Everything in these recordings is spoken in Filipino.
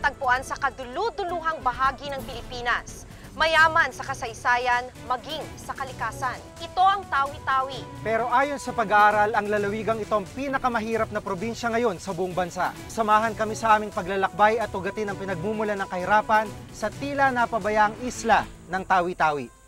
matatagpuan sa kadulu-duluhang bahagi ng Pilipinas. Mayaman sa kasaysayan, maging sa kalikasan. Ito ang Tawi-Tawi. Pero ayon sa pag-aaral, ang lalawigang ito ang pinakamahirap na probinsya ngayon sa buong bansa. Samahan kami sa aming paglalakbay at ugatin ang pinagmumulan ng kahirapan sa tila napabayaang isla ng Tawi-Tawi.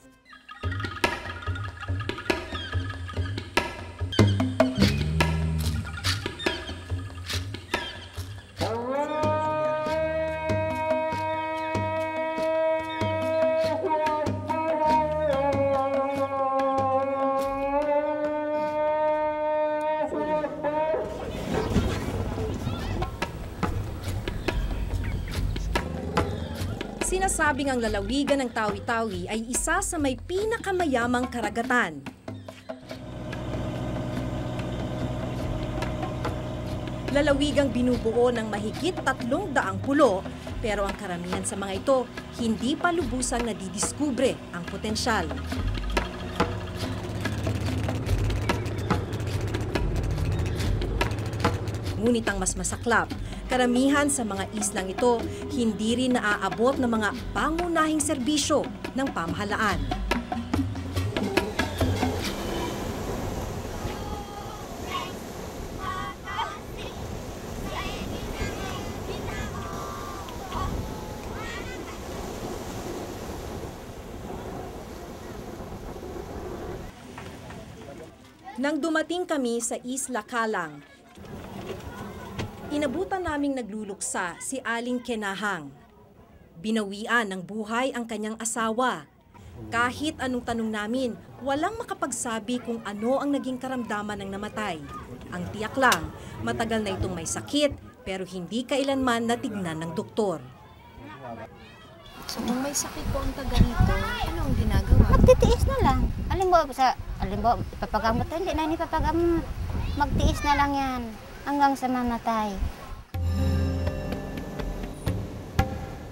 Sinasabing ang lalawigan ng Tawi-Tawi ay isa sa may pinakamayamang karagatan. Lalawigang binubuo ng mahigit 300 pulo, pero ang karamihan sa mga ito hindi pa lubusang nadidiskubre ang potensyal. Ngunit ang mas masaklap, karamihan sa mga islang ito hindi rin naaabot ng mga pangunahing serbisyo ng pamahalaan. Nang dumating kami sa Isla Calang, inabutan naming nagluluksa si Aling Kenahang. Binawian ng buhay ang kanyang asawa. Kahit anong tanong namin, walang makapagsabi kung ano ang naging karamdaman ng namatay. Ang tiyak lang, matagal na itong may sakit, pero hindi kailanman natignan ng doktor. So kung may sakit po ang taga-rito, ano ang ginagawa? Magtitiis na lang. Alimbawa, ipapagamot, hindi na ipapagamot. Magtiis na lang yan. Hanggang sa mamatay.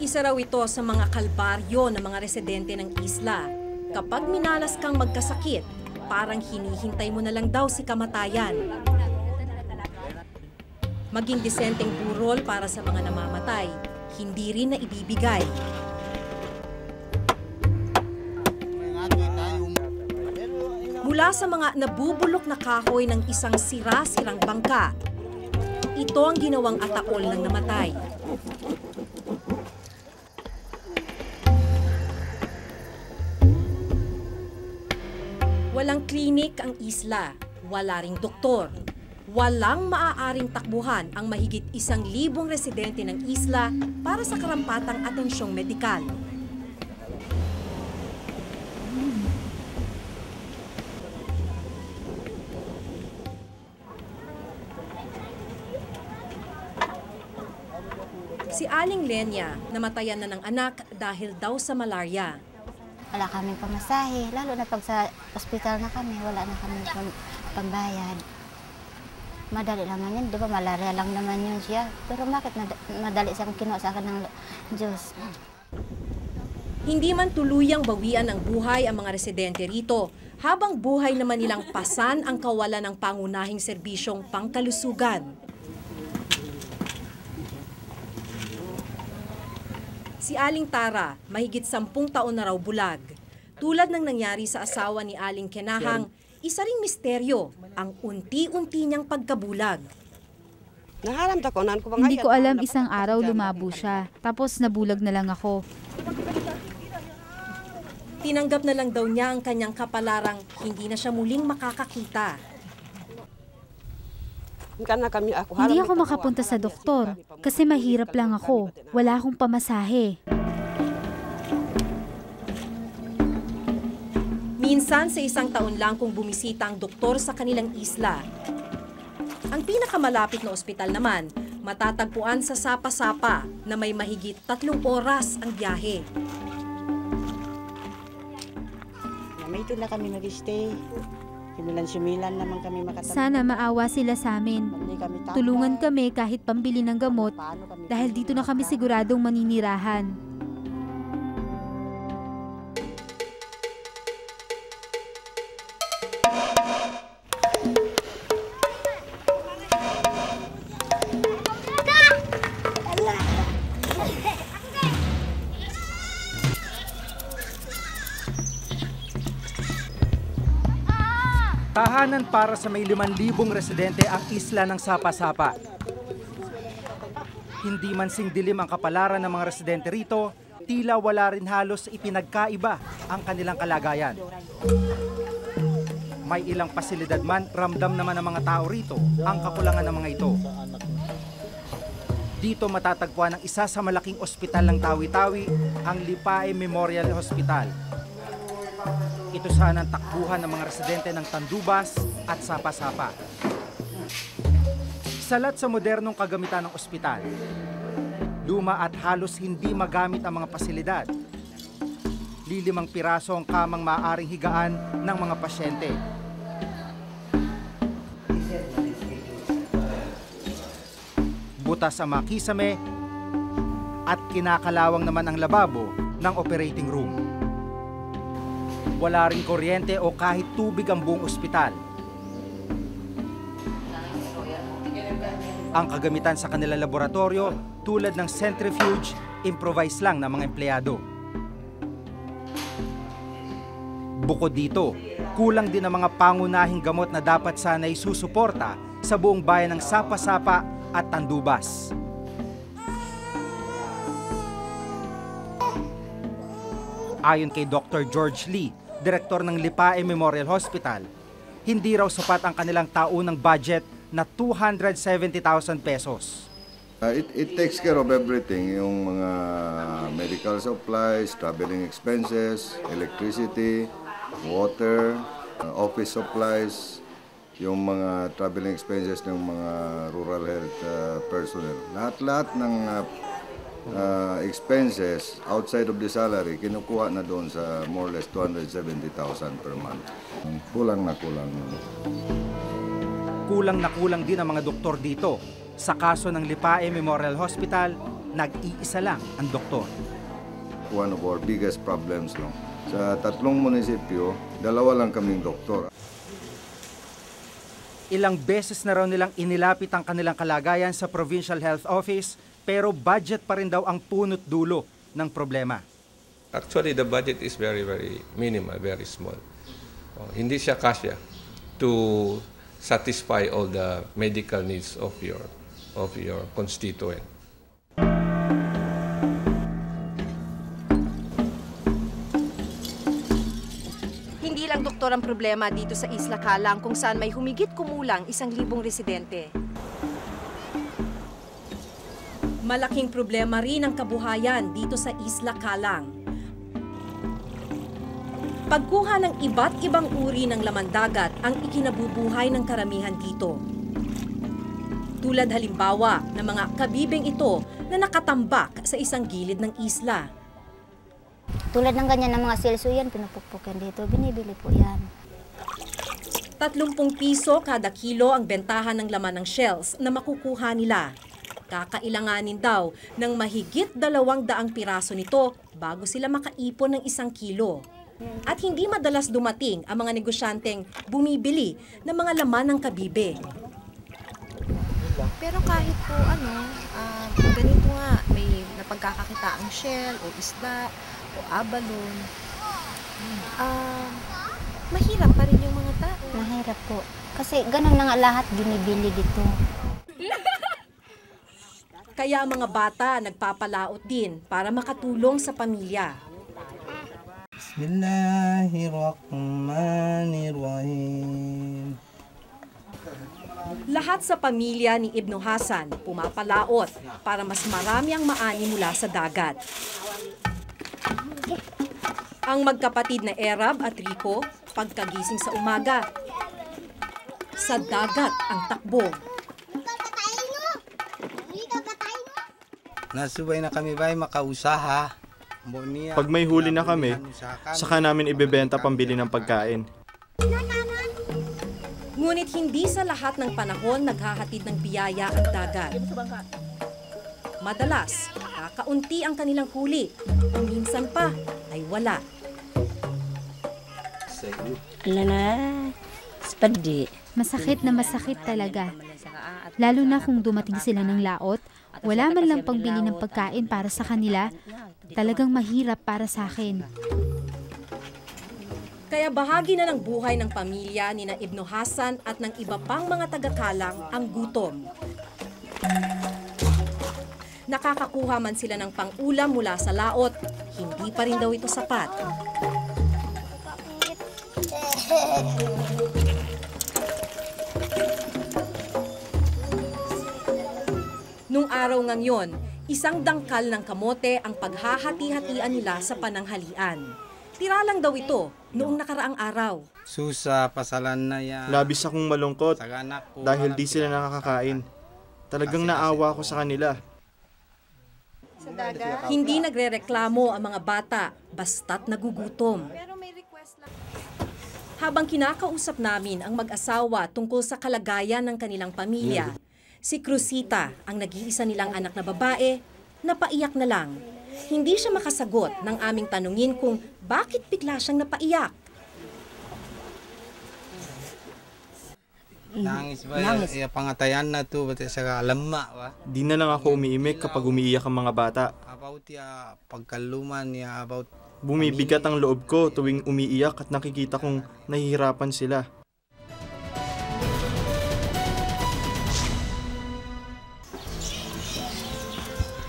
Isa raw ito sa mga kalbaryo ng mga residente ng isla. Kapag minalas kang magkasakit, parang hinihintay mo na lang daw si kamatayan. Maging disenteng burol para sa mga namamatay, hindi rin na ibibigay. Mula sa mga nabubulok na kahoy ng isang sira-sirang bangka, ito ang ginawang ataol ng namatay. Walang klinik ang isla, wala ring doktor. Walang maaaring takbuhan ang mahigit 1,000 residente ng isla para sa karampatang atensyong medikal. Si Aling Lenya, namatayan na ng anak dahil daw sa malaria. Wala kaming pamasahe. Lalo na pag sa ospital na kami, wala na kami pambayad. Madali naman yun. Di ba malaria lang naman yun siya. Pero bakit madali siyang kinuha sa akin ng Diyos? Hindi man tuluyang bawian ng buhay ang mga residente rito, habang buhay naman nilang pasan ang kawalan ng pangunahing serbisyong pangkalusugan. Si Aling Tara, mahigit 10 taon na raw bulag. Tulad ng nangyari sa asawa ni Aling Kenahang, isa ring misteryo ang unti-unti niyang pagkabulag. Hindi ko alam, isang araw lumabo siya, tapos nabulag na lang ako. Tinanggap na lang daw niya ang kanyang kapalarang hindi na siya muling makakakita. Hindi ako makapunta sa doktor kasi mahirap lang ako. Wala akong pamasahe. Minsan sa 1 taon lang kung bumisita ang doktor sa kanilang isla. Ang pinakamalapit na ospital naman, matatagpuan sa Sapa-Sapa na may mahigit 3 oras ang biyahe. May ito na kami mag-stay. Sumilan naman kami makatapos. Sana maawa sila sa amin. Tulungan kami kahit pambili ng gamot dahil dito na kami siguradong maninirahan. Tahanan para sa may 5,000 residente ang isla ng Sapa-Sapa. Hindi man sing dilim ang kapalaran ng mga residente rito, tila wala rin halos ipinagkaiba ang kanilang kalagayan. May ilang pasilidad man, ramdam naman ng mga tao rito ang kakulangan ng mga ito. Dito matatagpuan ang isa sa malaking ospital ng Tawi-Tawi, ang Lipae Memorial Hospital. Ito sana ang takbuhan ng mga residente ng Tandubas at Sapa-Sapa. Salat sa modernong kagamitan ng ospital. Luma at halos hindi magamit ang mga pasilidad. 5 piraso ang kamang maaaring higaan ng mga pasyente. Butas ang mga kisame at kinakalawang naman ang lababo ng operating room. Wala ring kuryente o kahit tubig ang buong ospital. Ang kagamitan sa kanilang laboratorio tulad ng centrifuge, improvise lang ng mga empleyado. Bukod dito, kulang din ang mga pangunahing gamot na dapat sana'y susuporta sa buong bayan ng Sapa-Sapa at Tandubas. Ayon kay Dr. George Lee, direktor ng Lipae Memorial Hospital, hindi raw sapat ang kanilang taunang budget na 270,000 pesos. It takes care of everything, yung mga medical supplies, traveling expenses, electricity, water, office supplies, yung mga traveling expenses ng mga rural health personnel. Lahat-lahat ng expenses outside of the salary, kinukuha na doon sa more or less 270,000 per month. Kulang na kulang. Kulang na kulang din ang mga doktor dito. Sa kaso ng Lipae Memorial Hospital, nag-iisa lang ang doktor. One of our biggest problems, no? Sa 3 munisipyo, 2 lang kaming doktor. Ilang beses na raw nilang inilapit ang kanilang kalagayan sa Provincial Health Office, pero budget pa rin daw ang punot dulo ng problema. Actually, the budget is very, very minimal, very small. Hindi siya kasya to satisfy all the medical needs of your constituent. Hindi lang doktor ang problema dito sa Isla Calang kung saan may humigit kumulang 1,000 residente. Malaking problema rin ang kabuhayan dito sa Isla Calang. Pagkuha ng iba't ibang uri ng laman dagat ang ikinabubuhay ng karamihan dito. Tulad halimbawa ng mga kabibing ito na nakatambak sa isang gilid ng isla. Tulad ng ganyan ng mga silso yan, pinupukpukan dito, binibili po yan. 30 piso kada kilo ang bentahan ng laman ng shells na makukuha nila. Kakailanganin daw ng mahigit 200 piraso nito bago sila makaipon ng 1 kilo. At hindi madalas dumating ang mga negosyanteng bumibili ng mga laman ng kabibe. Pero kahit po ganito nga, may napagkakakita ang shell o isda o abalon, mahirap pa rin yung mga tao. Mahirap po. Kasi ganun na nga lahat binibili dito. Kaya ang mga bata nagpapalaot din para makatulong sa pamilya. Bismillahirrahmanirrahim. Lahat sa pamilya ni Ibn Hasan pumapalaot para mas marami ang maani mula sa dagat. Ang magkapatid na Erab at Rico, pagkagising sa umaga, sa dagat ang takbo. Nasubay na kami ba makausaha? Pag may huli na kami, saka namin ibebenta pambili ng pagkain. Ngunit hindi sa lahat ng panahon naghahatid ng biyaya ang dagat. Madalas, kakaunti ang kanilang huli. Minsan pa ay wala. Masakit na masakit talaga. Lalo na kung dumating sila ng laot, wala man lang pangbili ng pagkain para sa kanila, talagang mahirap para sa akin. Kaya bahagi na ng buhay ng pamilya ni na Ibno Hasan at ng iba pang mga taga-Kalang ang gutom. Nakakakuha man sila ng pang-ulam mula sa laot, hindi pa rin daw ito sapat. Nung araw ngang yon, isang dangkal ng kamote ang paghahati-hatian nila sa pananghalian. Tira lang daw ito noong nakaraang araw. Susa, pasalan na yan. Labis akong malungkot dahil di sila nakakakain. Talagang naawa ko sa kanila. Hindi nagrereklamo ang mga bata, basta't nagugutom. Habang kinakausap namin ang mag-asawa tungkol sa kalagayan ng kanilang pamilya, si Cruzita, ang nag-iisa nilang anak na babae, napaiyak na lang. Hindi siya makasagot ng aming tanungin kung bakit bigla siyang napaiyak. Nangis ba? Nangis. Pangatayan na to, ba't sa lama ba? Di na lang ako umiimik kapag umiiyak ang mga bata. About ya pagkaluman ya about Bumibigat ang loob ko tuwing umiiyak at nakikita kong nahihirapan sila.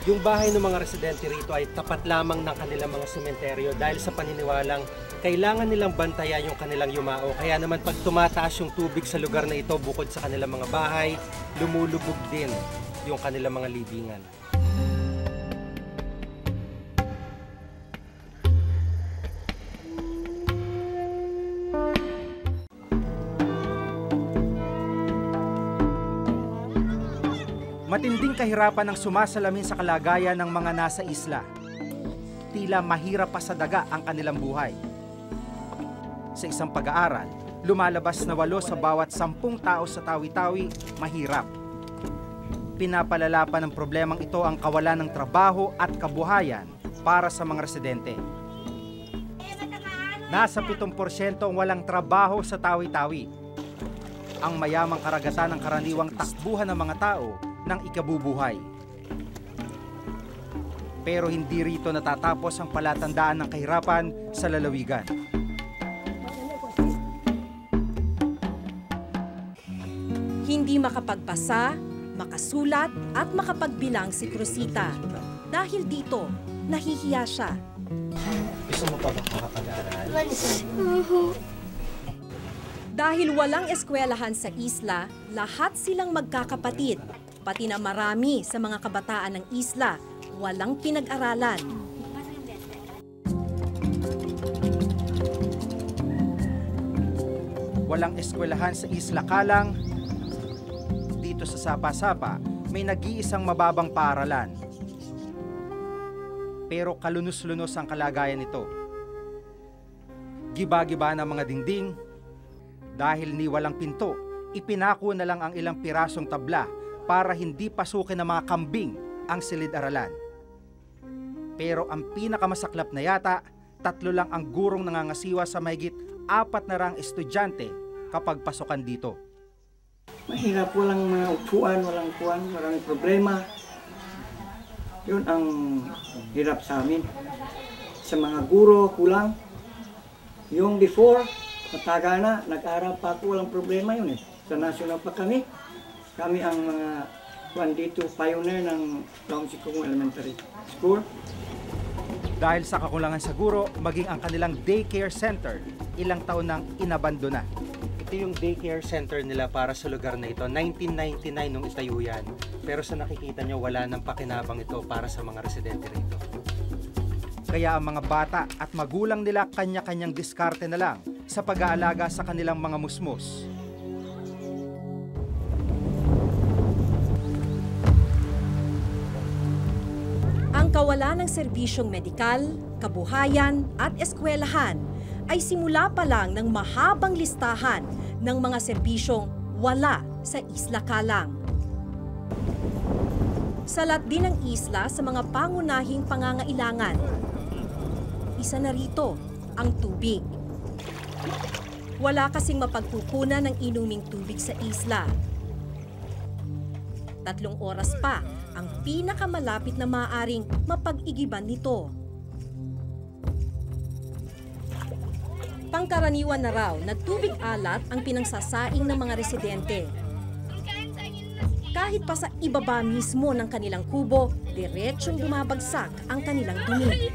Yung bahay ng mga residente rito ay tapat lamang ng kanilang mga sementeryo dahil sa paniniwalang kailangan nilang bantayan yung kanilang yumao. Kaya naman pag tumataas yung tubig sa lugar na ito bukod sa kanilang mga bahay, lumulubog din yung kanilang mga libingan. Matinding kahirapan ang sumasalamin sa kalagayan ng mga nasa isla. Tila mahirap pa sa daga ang kanilang buhay. Sa isang pag-aaral, lumalabas na 8 sa bawat 10 tao sa Tawi-Tawi mahirap. Pinapalala pa ng problemang ito ang kawalan ng trabaho at kabuhayan para sa mga residente. Nasa 7% ang walang trabaho sa Tawi-Tawi. Ang mayamang karagatan ng karaniwang takbuhan ng mga tao ng ikabubuhay. Pero hindi rito natatapos ang palatandaan ng kahirapan sa lalawigan. Hindi makapagpasa, makasulat at makapagbilang si Cruzita. Dahil dito, nahihiya siya. Gusto mo pa ba makapag-aral? Dahil walang eskwelahan sa isla, lahat silang magkakapatid. Pati na marami sa mga kabataan ng isla, walang pinag-aralan. Walang eskwelahan sa Isla Kalang. Dito sa Sapa-Sapa, may nag-iisang mababang paaralan. Pero kalunos-lunos ang kalagayan nito. Giba-giba ng mga dingding. Dahil ni walang pinto, ipinako na lang ang ilang pirasong tabla para hindi pasukin ng mga kambing ang silid-aralan. Pero ang pinakamasaklap na yata, 3 lang ang gurong nangangasiwa sa mahigit 400 estudyante kapag pasukan dito. Mahirap, walang mga upuan, walang kuwan, walang problema. Yun ang hirap sa amin. Sa mga guro, kulang. Yung before, mataga na, nag-aaral pa ako, walang problema yun eh. Sa national pa kami. Kami ang mga dito, pioneer ng Longsikong Elementary School. Dahil sa kakulangan sa guro, maging ang kanilang daycare center, ilang taon nang inabandona. Ito yung daycare center nila para sa lugar na ito. 1999 nung itayo yan. Pero sa nakikita nyo, wala nang pakinabang ito para sa mga residente rito. Kaya ang mga bata at magulang nila kanya-kanyang diskarte na lang sa pag-aalaga sa kanilang mga musmus. Ang kawalan ng serbisyong medikal, kabuhayan at eskwelahan ay simula pa lang ng mahabang listahan ng mga serbisyong wala sa Isla Kalang. Salat din ang isla sa mga pangunahing pangangailangan. Isa na rito ang tubig. Wala kasing mapagkukunan ng inuming tubig sa isla. 3 oras pa ang pinakamalapit na maaaring mapag-igiban nito. Pangkaraniwan na raw na tubig alat ang pinangsasaing ng mga residente. Kahit pa sa ibaba mismo ng kanilang kubo, diretsyong bumabagsak ang kanilang dumi.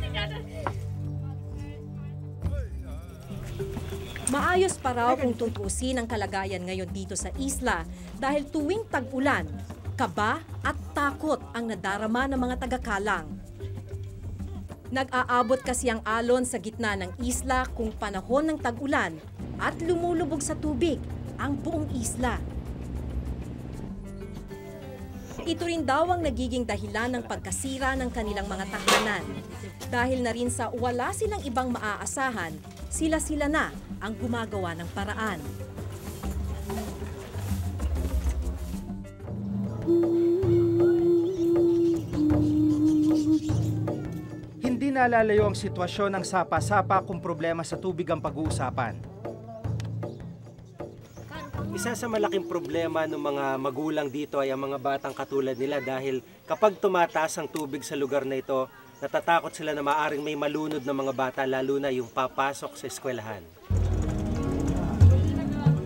Maayos pa raw kung tutusin ang kalagayan ngayon dito sa isla dahil tuwing tag-ulan, kaba at takot ang nadarama ng mga taga-Kalang. Nag-aabot kasi ang alon sa gitna ng isla kung panahon ng tag-ulan at lumulubog sa tubig ang buong isla. Ito rin daw ang nagiging dahilan ng pagkasira ng kanilang mga tahanan. Dahil na rin sa wala silang ibang maaasahan, sila-sila na ang gumagawa ng paraan. Hindi nalalayo ang sitwasyon ng sapa-sapa kung problema sa tubig ang pag-uusapan. Isa sa malaking problema ng mga magulang dito ay ang mga batang katulad nila dahil kapag tumataas ang tubig sa lugar na ito, natatakot sila na maaring may malunod na mga bata lalo na yung papasok sa eskwelahan.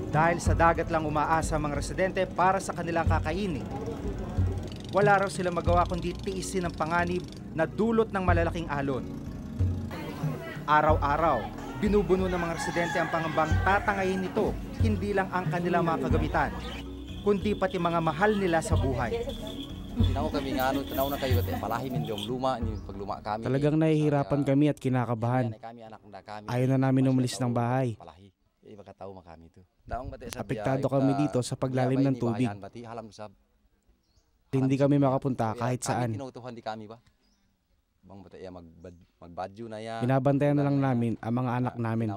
Dahil sa dagat lang umaasa ang mga residente para sa kanilang kakainin. Wala raw sila magawa kundi tiisin ang panganib na dulot ng malalaking alon. Araw-araw, binubuno ng mga residente ang pangambang tatangayin nito, hindi lang ang kanilang mga kagamitan, kundi pati mga mahal nila sa buhay. Talagang nahihirapan kami at kinakabahan. Ayaw na namin umalis ng bahay. Apektado kami dito sa paglalim ng tubig. Hindi kami makapunta kahit saan. Binabantayan na lang namin ang mga anak namin.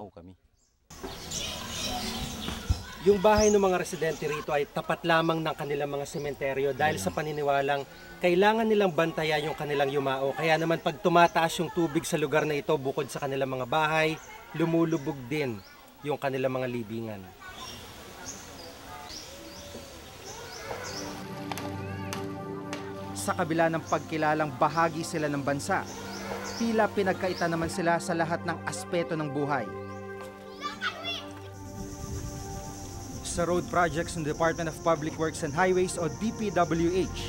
Yung bahay ng mga residente rito ay tapat lamang ng kanilang mga sementeryo dahil sa paniniwalang kailangan nilang bantayan yung kanilang yumao. Kaya naman pag tumataas yung tubig sa lugar na ito bukod sa kanilang mga bahay, lumulubog din yung kanilang mga libingan. Sa kabila ng pagkilalang bahagi sila ng bansa, tila pinagkaita naman sila sa lahat ng aspeto ng buhay. Sa road projects ng Department of Public Works and Highways o DPWH,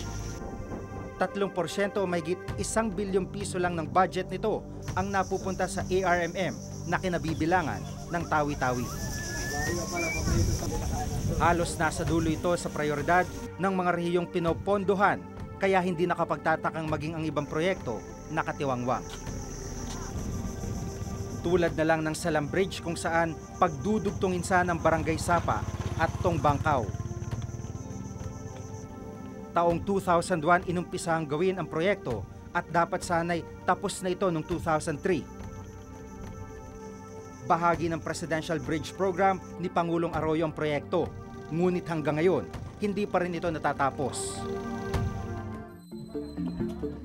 3% o mahigit 1 bilyong piso lang ng budget nito ang napupunta sa ARMM na kinabibilangan ng Tawi-Tawi. Halos nasa dulo ito sa prioridad ng mga rehiyong pinopondohan kaya hindi nakapagtatakang maging ang ibang proyekto nakatiwangwang. Tulad na lang ng Salam Bridge kung saan pagdudugtungin sana ng Barangay Sapa at Tong Bangkaw. Taong 2001 inumpisahang gawin ang proyekto at dapat sana'y tapos na ito noong 2003. Bahagi ng Presidential Bridge Program ni Pangulong Arroyo ang proyekto, ngunit hanggang ngayon, hindi pa rin ito natatapos.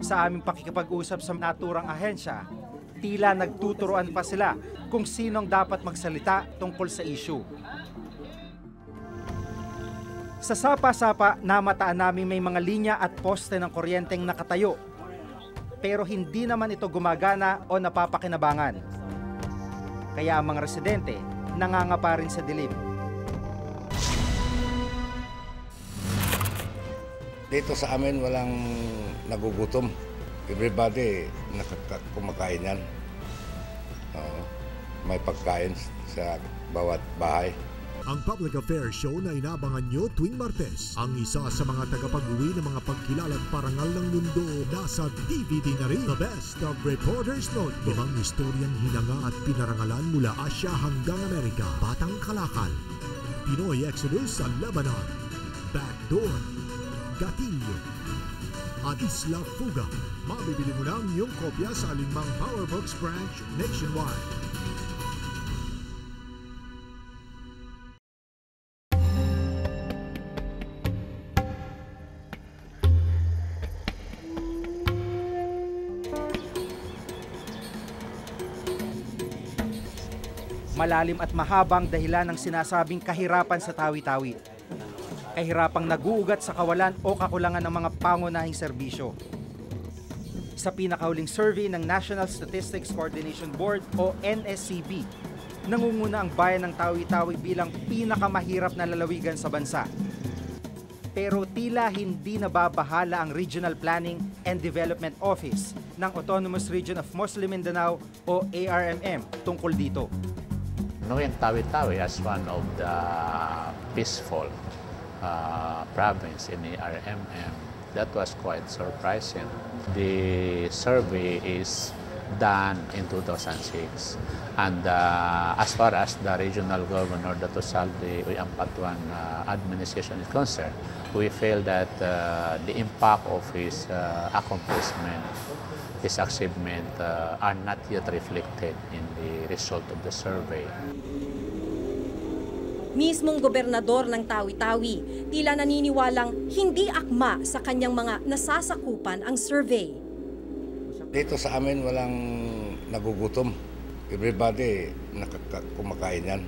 Sa aming pakikipag-usap sa naturang ahensya, tila nagtuturoan pa sila kung sinong dapat magsalita tungkol sa issue. Sa sapa-sapa, namataan namin may mga linya at poste ng kuryenteng nakatayo. Pero hindi naman ito gumagana o napapakinabangan. Kaya ang mga residente nangangapa rin sa dilim. Dito sa amin walang nagugutom. Everybody kumakain yan. May pagkain sa bawat bahay. Ang Public Affairs Show na inabangan nyo tuwing Martes. Ang isa sa mga tagapag-uwi ng mga pagkilalang parangal ng mundo nasa DVD na rin. The Best of Reporter's Notebook. 5 istoryang hinanga at pinarangalan mula Asya hanggang Amerika. Batang Kalakal, Pinoy Exodus sa Lebanon, Backdoor, Gatillo, at Isla Fuga. Mabibili mo lang yung kopya sa alinmang Powerbooks branch nationwide. Malalim at mahabang dahilan ng sinasabing kahirapan sa Tawi-Tawi. Kahirapang naguugat sa kawalan o kakulangan ng mga pangunahing serbisyo. Sa pinakahuling survey ng National Statistics Coordination Board o NSCB, nangunguna ang bayan ng Tawi-Tawi bilang pinakamahirap na lalawigan sa bansa. Pero tila hindi nababahala ang Regional Planning and Development Office ng Autonomous Region of Muslim Mindanao o ARMM tungkol dito. Knowing Tawi-Tawi as one of the peaceful province in the ARMM, that was quite surprising. The survey is done in 2006. And as far as the regional governor, Dato' Saldi Uyampatuan administration is concerned, we feel that the impact of his accomplishment, his achievement are not yet reflected in the result of the survey. Mismong gobernador ng Tawi-Tawi, tila naniniwalang hindi akma sa kanyang mga nasasakupan ang survey. Dito sa amin walang nagugutom. Everybody kumakain yan.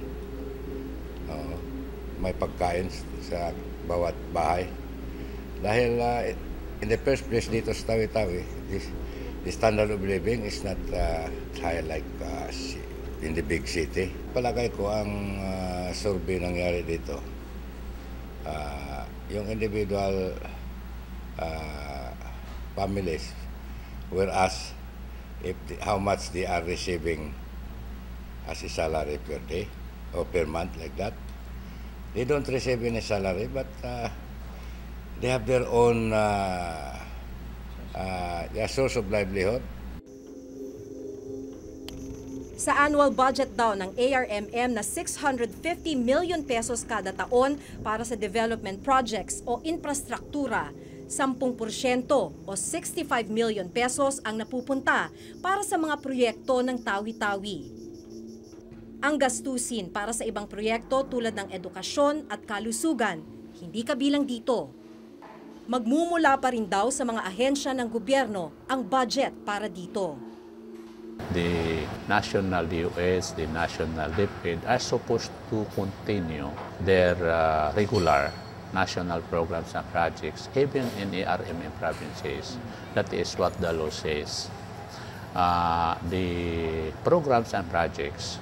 May pagkain sa bawat bahay. Dahil in the first place dito sa Tawi-Tawi, the standard of living is not high like in the big city. Palagay ko ang survey nangyari dito, yung individual families were asked how much they are receiving as a salary per day or per month, like that. They don't receive any salary, but they have their own their source of livelihood. Sa annual budget daw ng ARMM na 650 million pesos kada taon para sa development projects o infrastruktura, 10% o 65 million pesos ang napupunta para sa mga proyekto ng Tawi-Tawi. Ang gastusin para sa ibang proyekto tulad ng edukasyon at kalusugan, hindi kabilang dito. Magmumula pa rin daw sa mga ahensya ng gobyerno ang budget para dito. The national DOS, the national DepEd are supposed to continue their regular national programs and projects, even in ARMM provinces. That is what the law says. The programs and projects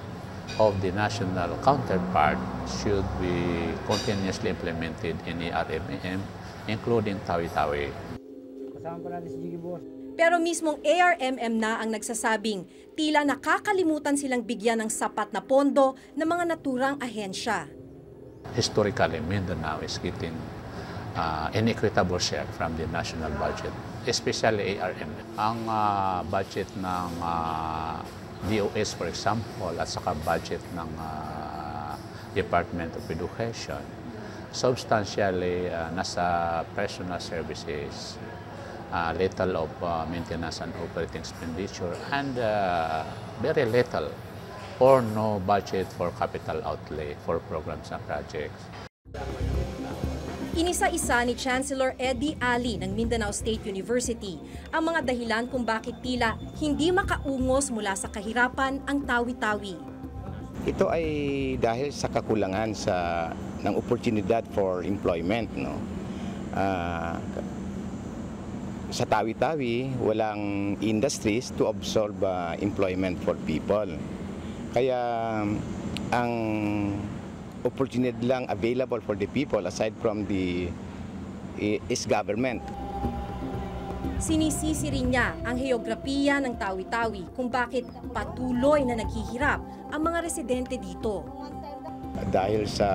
of the national counterpart should be continuously implemented in ARMM, including Tawi-Tawi. Pero mismong ARMM na ang nagsasabing tila nakakalimutan silang bigyan ng sapat na pondo ng mga naturang ahensya. Historically, Mindanao is getting an equitable share from the national budget, especially ARMM. Ang budget ng DOS, for example, at saka budget ng Department of Education, substantially nasa personal services, little of maintenance and operating expenditure, and very little or no budget for capital outlay for programs and projects. Inisa-isa ni Chancellor Eddie Ali ng Mindanao State University ang mga dahilan kung bakit tila hindi makaungos mula sa kahirapan ang Tawi-Tawi. Ito ay dahil sa kakulangan ng oportunidad for employment, no? Sa Tawi-Tawi, walang industries to absorb employment for people. Kaya ang opportunity lang available for the people aside from the is government. Sinisisi rin niya ang heograpiya ng Tawi-Tawi kung bakit patuloy na naghihirap ang mga residente dito. Dahil sa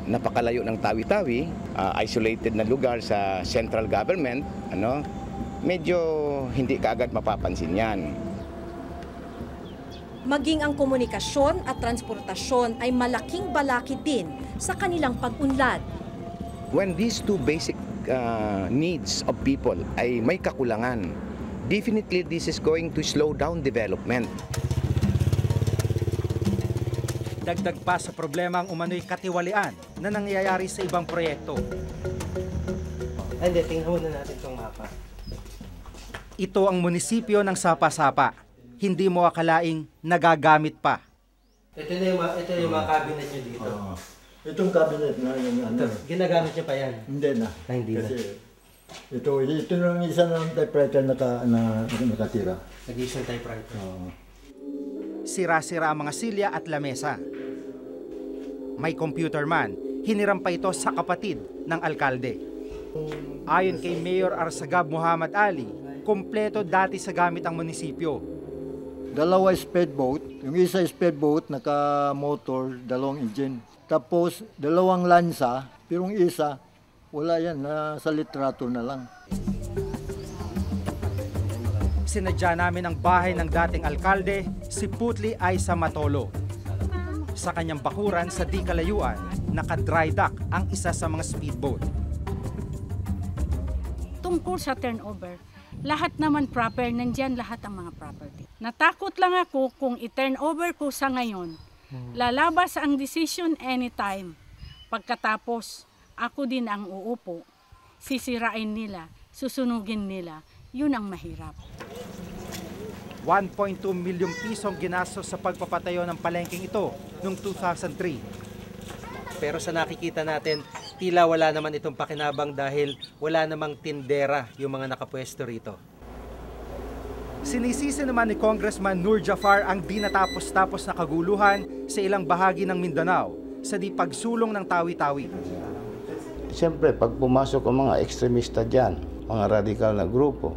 napakalayo ng Tawi-Tawi, isolated na lugar sa central government, medyo hindi kaagad mapapansin yan. Maging ang komunikasyon at transportasyon ay malaking balakid din sa kanilang pag-unlad. When these two basic needs of people ay may kakulangan, definitely this is going to slow down development. Dagdag pa sa problema ang umano'y katiwalian na nangyayari sa ibang proyekto. Hindi, tingnan muna natin itong mapa. Ito ang munisipyo ng Sapa-Sapa. Hindi mo akalaing nagagamit pa. Ito yung mga cabinet nyo dito. Itong cabinet na yung ano. Ginagamit nyo pa yan? Hindi na. Hindi Kasi na. ito lang isa ng typewriter na nakatira. Nag-isang typewriter. sira-sira ang mga silya at lamesa. May computer man, hiniram pa ito sa kapatid ng alkalde. Ayon kay Mayor Arsagab Muhammad Ali, kompleto dati sa gamit ang munisipyo. 2 speedboat, yung isa speedboat naka-motor, 2 engine. Tapos 2 lansa, pero yung isa wala yan, nasa litrato na lang. Sinadya namin ang bahay ng dating alkalde, si Putli Aisa Matolo. Sa kanyang bakuran sa di kalayuan, naka-dry dock ang isa sa mga speedboat. Tungkol sa turnover, lahat naman proper, nandyan lahat ang mga property. Natakot lang ako kung i-turnover ko sa ngayon, lalabas ang decision anytime. Pagkatapos, ako din ang uupo, sisirain nila, susunugin nila, yun ang mahirap. 1.2 milyong pisong ginastos sa pagpapatayo ng palengking ito noong 2003. Pero sa nakikita natin, tila wala naman itong pakinabang dahil wala namang tindera yung mga nakapwesto rito. Sinisisi naman ni Congressman Nur Jafar ang di natapos-tapos na kaguluhan sa ilang bahagi ng Mindanao sa di pagsulong ng tawi-tawi. Siyempre, pag pumasok ang mga ekstremista dyan, mga radikal na grupo,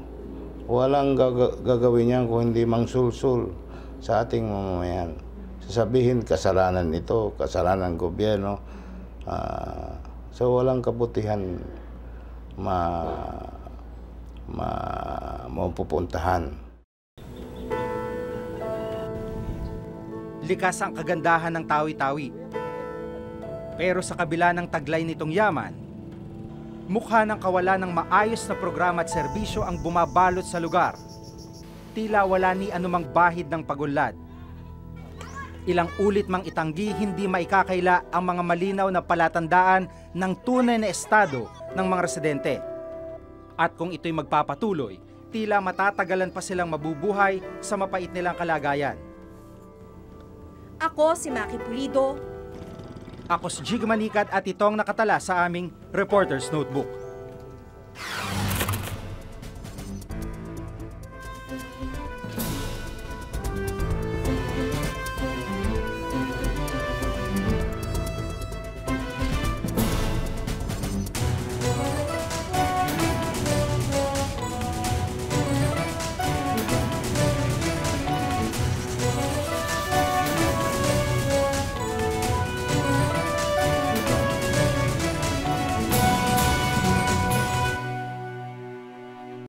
walang gagawin yan kung hindi mangsulsul sa ating mamamayan. Sasabihin, kasalanan nito, kasalanan ng gobyerno. So walang kabutihan mapupuntahan. Likas ang kagandahan ng tawi-tawi. Pero sa kabila ng taglay nitong yaman, mukha ng kawalan ng maayos na programa at serbisyo ang bumabalot sa lugar. Tila wala ni anumang bahid ng pagunlad. Ilang ulit mang itanggi, hindi maikakaila ang mga malinaw na palatandaan ng tunay na estado ng mga residente. At kung ito'y magpapatuloy, tila matatagalan pa silang mabubuhay sa mapait nilang kalagayan. Ako si Maki Pulido. Ako si Jig Manikat at itong nakatala sa aming Reporter's Notebook.